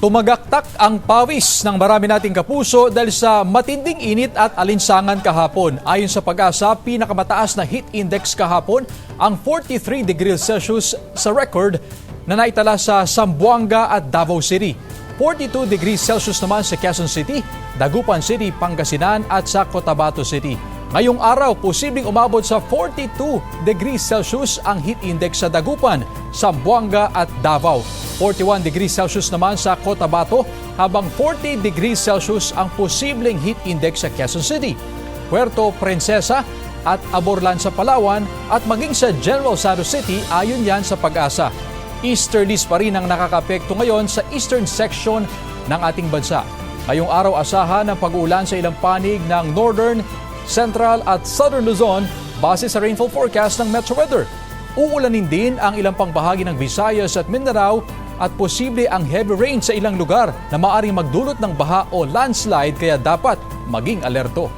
Tumagaktak ang pawis ng marami nating kapuso dahil sa matinding init at alinsangan kahapon. Ayon sa Pag-asa, pinakamataas na heat index kahapon ang 43 degrees Celsius sa record na naitala sa Zamboanga at Davao City. 42 degrees Celsius naman sa Quezon City, Dagupan City, Pangasinan at sa Cotabato City. Ngayong araw, posibleng umabot sa 42 degrees Celsius ang heat index sa Dagupan, Zamboanga at Davao. 41 degrees Celsius naman sa Cotabato, habang 40 degrees Celsius ang posibleng heat index sa Quezon City, Puerto Princesa at Aborlan sa Palawan at maging sa General Santos City ayon yan sa Pag-asa. Easterlies pa rin ang nakakapekto ngayon sa eastern section ng ating bansa. Ngayong araw, asahan ng pag-uulan sa ilang panig ng Northern, Central at Southern Luzon base sa rainfall forecast ng Metro Weather. Uulanin din ang ilang pang bahagi ng Visayas at Mindanao at posible ang heavy rain sa ilang lugar na maaaring magdulot ng baha o landslide, kaya dapat maging alerto.